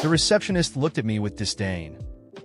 The receptionist looked at me with disdain,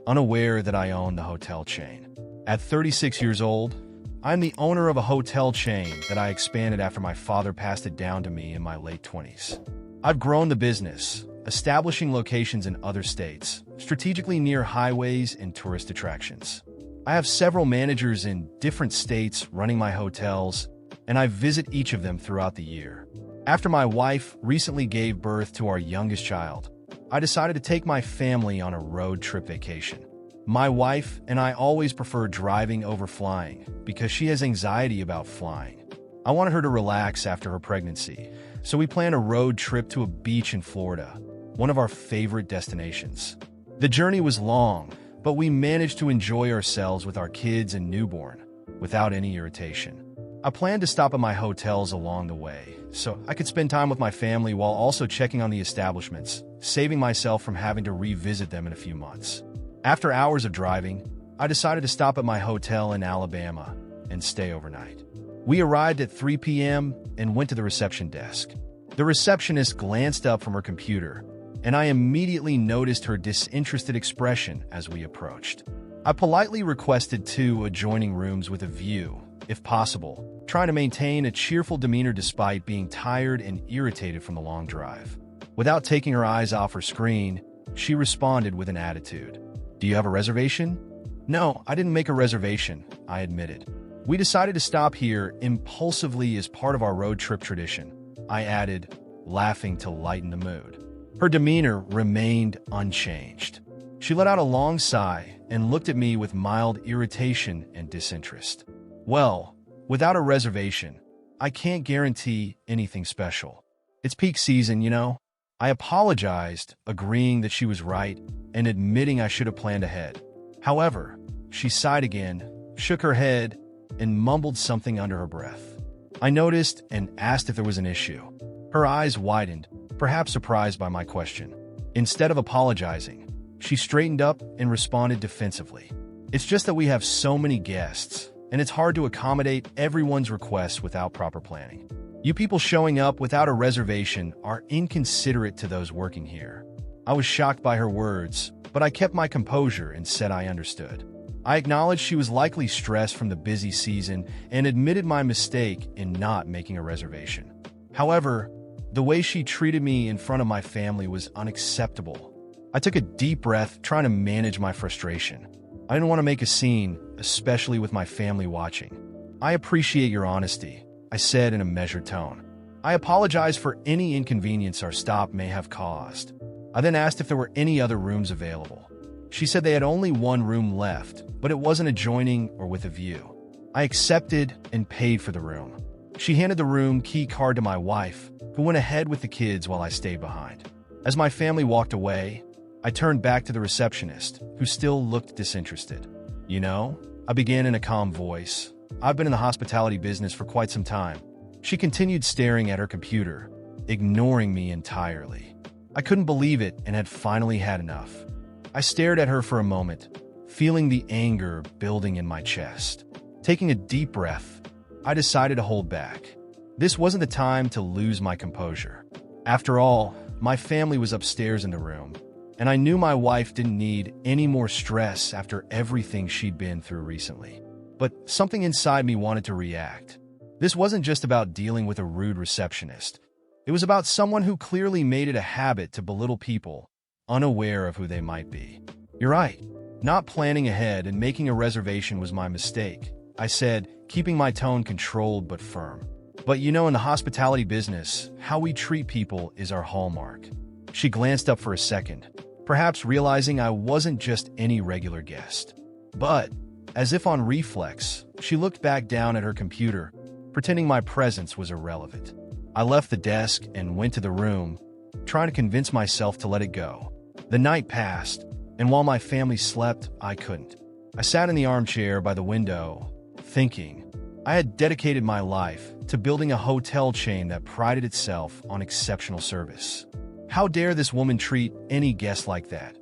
unaware that I owned the hotel chain. At 36 years old, I'm the owner of a hotel chain that I expanded after my father passed it down to me in my late 20s. I've grown the business, establishing locations in other states, strategically near highways and tourist attractions. I have several managers in different states running my hotels, and I visit each of them throughout the year. After my wife recently gave birth to our youngest child, I decided to take my family on a road trip vacation. My wife and I always prefer driving over flying because she has anxiety about flying. I wanted her to relax after her pregnancy, so we planned a road trip to a beach in Florida, one of our favorite destinations. The journey was long, but we managed to enjoy ourselves with our kids and newborn without any irritation. I planned to stop at my hotels along the way, so I could spend time with my family while also checking on the establishments, saving myself from having to revisit them in a few months. After hours of driving, I decided to stop at my hotel in Alabama and stay overnight. We arrived at 3 p.m. and went to the reception desk. The receptionist glanced up from her computer, and I immediately noticed her disinterested expression as we approached. I politely requested 2 adjoining rooms with a view, if possible, trying to maintain a cheerful demeanor despite being tired and irritated from the long drive. Without taking her eyes off her screen, she responded with an attitude. "Do you have a reservation?" "No, I didn't make a reservation," I admitted. "We decided to stop here impulsively as part of our road trip tradition," I added, laughing to lighten the mood. Her demeanor remained unchanged. She let out a long sigh and looked at me with mild irritation and disinterest. "Well, without a reservation, I can't guarantee anything special. It's peak season, you know." I apologized, agreeing that she was right and admitting I should have planned ahead. However, she sighed again, shook her head, and mumbled something under her breath. I noticed and asked if there was an issue. Her eyes widened, perhaps surprised by my question. Instead of apologizing, she straightened up and responded defensively. "It's just that we have so many guests, and it's hard to accommodate everyone's requests without proper planning. You people showing up without a reservation are inconsiderate to those working here." I was shocked by her words, but I kept my composure and said I understood. I acknowledged she was likely stressed from the busy season and admitted my mistake in not making a reservation. However, the way she treated me in front of my family was unacceptable. I took a deep breath, trying to manage my frustration. I didn't want to make a scene, especially with my family watching. "I appreciate your honesty," I said in a measured tone. "I apologize for any inconvenience our stop may have caused." I then asked if there were any other rooms available. She said they had only 1 room left, but it wasn't adjoining or with a view. I accepted and paid for the room. She handed the room key card to my wife, who went ahead with the kids while I stayed behind. As my family walked away, I turned back to the receptionist, who still looked disinterested. "You know," I began in a calm voice, "I've been in the hospitality business for quite some time." She continued staring at her computer, ignoring me entirely. I couldn't believe it and had finally had enough. I stared at her for a moment, feeling the anger building in my chest. Taking a deep breath, I decided to hold back. This wasn't the time to lose my composure. After all, my family was upstairs in the room, and I knew my wife didn't need any more stress after everything she'd been through recently. But something inside me wanted to react. This wasn't just about dealing with a rude receptionist. It was about someone who clearly made it a habit to belittle people, unaware of who they might be. "You're right. Not planning ahead and making a reservation was my mistake," I said, keeping my tone controlled but firm. "But you know, in the hospitality business, how we treat people is our hallmark." She glanced up for a second, perhaps realizing I wasn't just any regular guest. But, as if on reflex, she looked back down at her computer, pretending my presence was irrelevant. I left the desk and went to the room, trying to convince myself to let it go. The night passed, and while my family slept, I couldn't. I sat in the armchair by the window, thinking. I had dedicated my life to building a hotel chain that prided itself on exceptional service. How dare this woman treat any guest like that,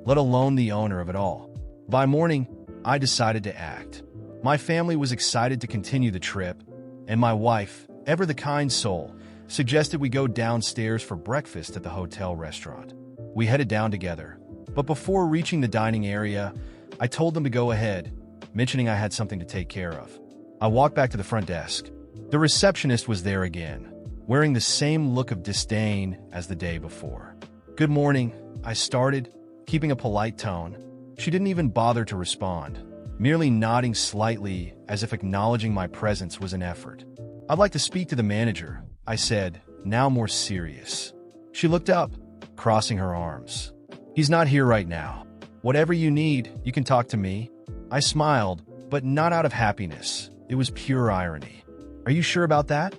let alone the owner of it all? By morning, I decided to act. My family was excited to continue the trip, and my wife, ever the kind soul, suggested we go downstairs for breakfast at the hotel restaurant. We headed down together, but before reaching the dining area, I told them to go ahead, mentioning I had something to take care of. I walked back to the front desk. The receptionist was there again, wearing the same look of disdain as the day before. "Good morning," I started, keeping a polite tone. She didn't even bother to respond, merely nodding slightly as if acknowledging my presence was an effort. "I'd like to speak to the manager," I said, now more serious. She looked up, crossing her arms. "He's not here right now. Whatever you need, you can talk to me." I smiled, but not out of happiness. It was pure irony. "Are you sure about that?"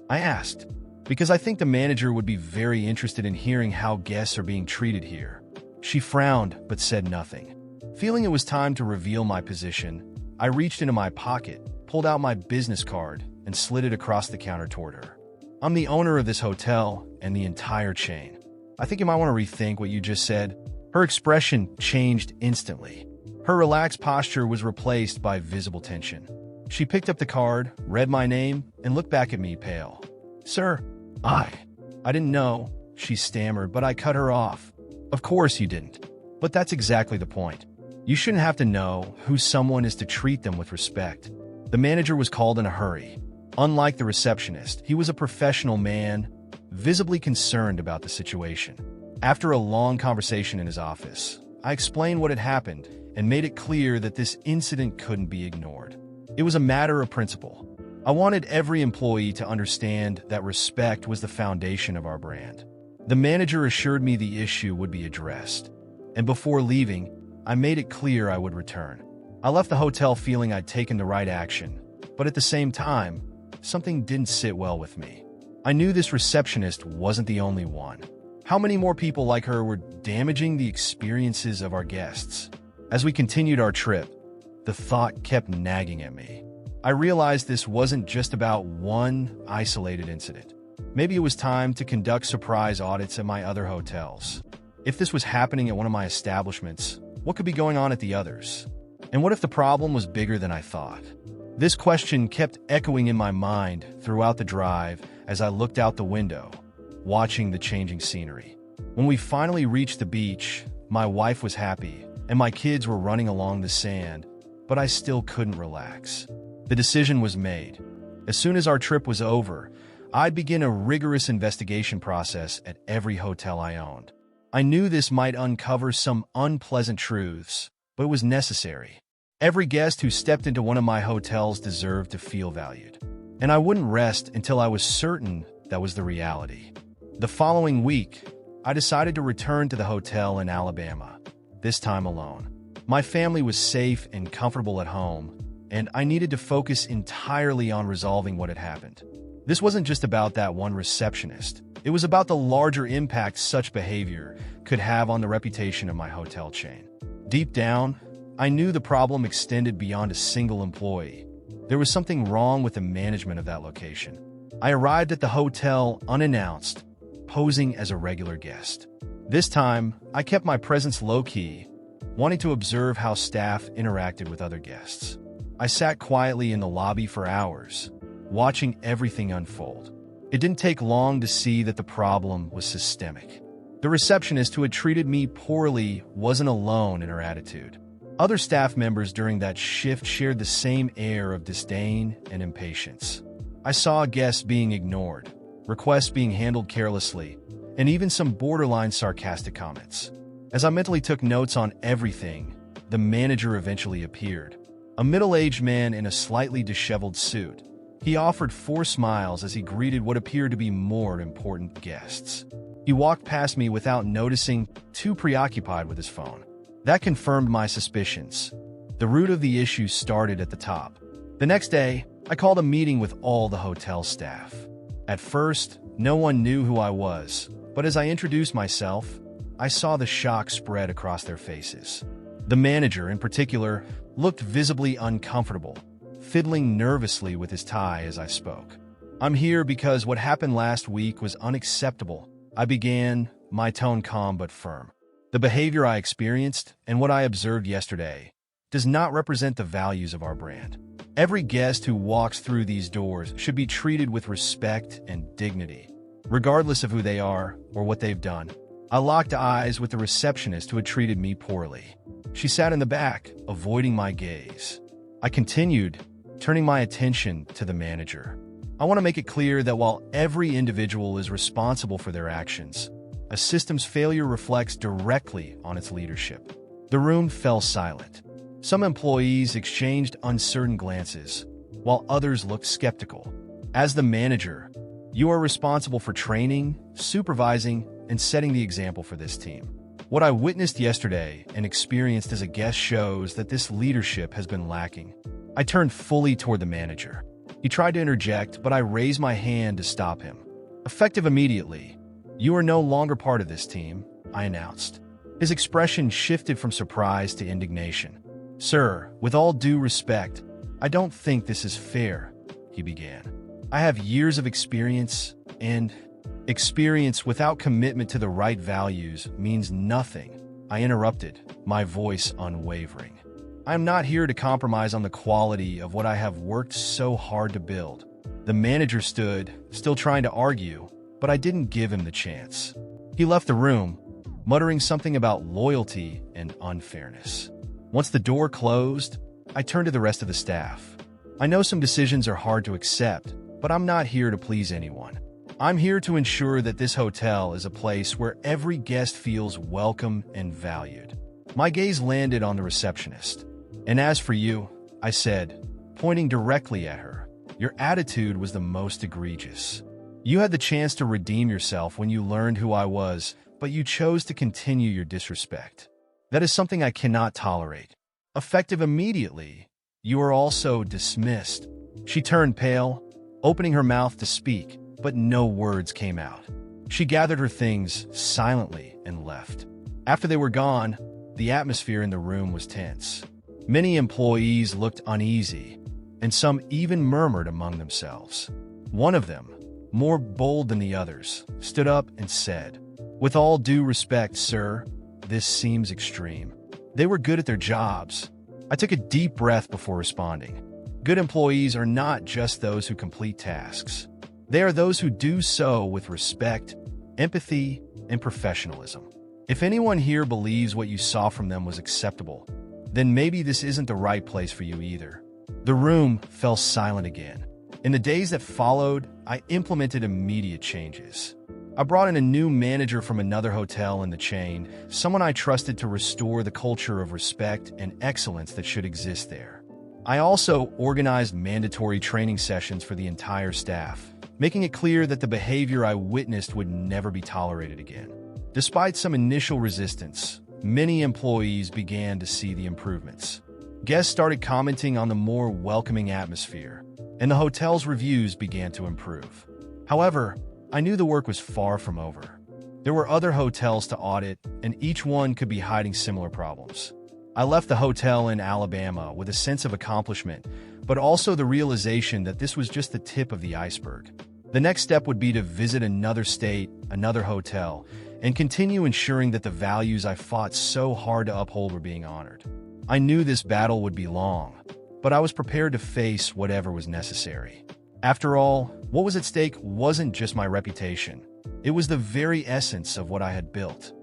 I asked, because I think the manager would be very interested in hearing how guests are being treated here. She frowned, but said nothing. Feeling it was time to reveal my position, I reached into my pocket, pulled out my business card, and slid it across the counter toward her. "I'm the owner of this hotel and the entire chain. I think you might want to rethink what you just said." Her expression changed instantly. Her relaxed posture was replaced by visible tension. She picked up the card, read my name, and looked back at me pale. "Sir, I didn't know," she stammered, but I cut her off. "Of course you didn't. But that's exactly the point. You shouldn't have to know who someone is to treat them with respect." The manager was called in a hurry. Unlike the receptionist, he was a professional man, visibly concerned about the situation. After a long conversation in his office, I explained what had happened and made it clear that this incident couldn't be ignored. It was a matter of principle. I wanted every employee to understand that respect was the foundation of our brand. The manager assured me the issue would be addressed, and before leaving, I made it clear I would return. I left the hotel feeling I'd taken the right action, but at the same time, something didn't sit well with me. I knew this receptionist wasn't the only one. How many more people like her were damaging the experiences of our guests? As we continued our trip, the thought kept nagging at me. I realized this wasn't just about one isolated incident. Maybe it was time to conduct surprise audits at my other hotels. If this was happening at one of my establishments, what could be going on at the others? And what if the problem was bigger than I thought? This question kept echoing in my mind throughout the drive as I looked out the window, watching the changing scenery. When we finally reached the beach, my wife was happy, and my kids were running along the sand, but I still couldn't relax. The decision was made. As soon as our trip was over, I'd begin a rigorous investigation process at every hotel I owned. I knew this might uncover some unpleasant truths, but it was necessary. Every guest who stepped into one of my hotels deserved to feel valued, and I wouldn't rest until I was certain that was the reality. The following week, I decided to return to the hotel in Alabama, this time alone. My family was safe and comfortable at home, and I needed to focus entirely on resolving what had happened. This wasn't just about that one receptionist. It was about the larger impact such behavior could have on the reputation of my hotel chain. Deep down, I knew the problem extended beyond a single employee. There was something wrong with the management of that location. I arrived at the hotel unannounced, posing as a regular guest. This time, I kept my presence low-key, wanting to observe how staff interacted with other guests. I sat quietly in the lobby for hours, watching everything unfold. It didn't take long to see that the problem was systemic. The receptionist who had treated me poorly wasn't alone in her attitude. Other staff members during that shift shared the same air of disdain and impatience. I saw guests being ignored, requests being handled carelessly, and even some borderline sarcastic comments. As I mentally took notes on everything, the manager eventually appeared. A middle-aged man in a slightly disheveled suit. He offered 4 smiles as he greeted what appeared to be more important guests. He walked past me without noticing, too preoccupied with his phone. That confirmed my suspicions. The root of the issue started at the top. The next day, I called a meeting with all the hotel staff. At first, no one knew who I was, but as I introduced myself, I saw the shock spread across their faces. The manager, in particular, looked visibly uncomfortable, fiddling nervously with his tie as I spoke. "I'm here because what happened last week was unacceptable," I began, my tone calm but firm. "The behavior I experienced and what I observed yesterday does not represent the values of our brand. Every guest who walks through these doors should be treated with respect and dignity, regardless of who they are or what they've done." I locked eyes with the receptionist who had treated me poorly. She sat in the back, avoiding my gaze. I continued, turning my attention to the manager. I want to make it clear that while every individual is responsible for their actions, a system's failure reflects directly on its leadership. The room fell silent. Some employees exchanged uncertain glances, while others looked skeptical. As the manager, you are responsible for training, supervising, and setting the example for this team. What I witnessed yesterday and experienced as a guest shows that this leadership has been lacking. I turned fully toward the manager. He tried to interject, but I raised my hand to stop him. Effective immediately, you are no longer part of this team, I announced. His expression shifted from surprise to indignation. Sir, with all due respect, I don't think this is fair, he began. I have years of experience, and experience without commitment to the right values means nothing. I interrupted, my voice unwavering. I am not here to compromise on the quality of what I have worked so hard to build. The manager stood, still trying to argue, but I didn't give him the chance. He left the room, muttering something about loyalty and unfairness. Once the door closed, I turned to the rest of the staff. I know some decisions are hard to accept, but I'm not here to please anyone. I'm here to ensure that this hotel is a place where every guest feels welcome and valued. My gaze landed on the receptionist. And as for you, I said, pointing directly at her, your attitude was the most egregious. You had the chance to redeem yourself when you learned who I was, but you chose to continue your disrespect. That is something I cannot tolerate. Effective immediately, you are also dismissed. She turned pale, opening her mouth to speak, but no words came out. She gathered her things silently and left. After they were gone, the atmosphere in the room was tense. Many employees looked uneasy, and some even murmured among themselves. One of them, more bold than the others, stood up and said, "With all due respect, sir, this seems extreme." They were good at their jobs. I took a deep breath before responding. Good employees are not just those who complete tasks. They are those who do so with respect, empathy, and professionalism. If anyone here believes what you saw from them was acceptable, then maybe this isn't the right place for you either. The room fell silent again. In the days that followed, I implemented immediate changes. I brought in a new manager from another hotel in the chain, someone I trusted to restore the culture of respect and excellence that should exist there. I also organized mandatory training sessions for the entire staff, making it clear that the behavior I witnessed would never be tolerated again. Despite some initial resistance, many employees began to see the improvements. Guests started commenting on the more welcoming atmosphere, and the hotel's reviews began to improve. However, I knew the work was far from over. There were other hotels to audit, and each one could be hiding similar problems. I left the hotel in Alabama with a sense of accomplishment, but also the realization that this was just the tip of the iceberg. The next step would be to visit another state, another hotel, and continue ensuring that the values I fought so hard to uphold were being honored. I knew this battle would be long, but I was prepared to face whatever was necessary. After all, what was at stake wasn't just my reputation. It was the very essence of what I had built.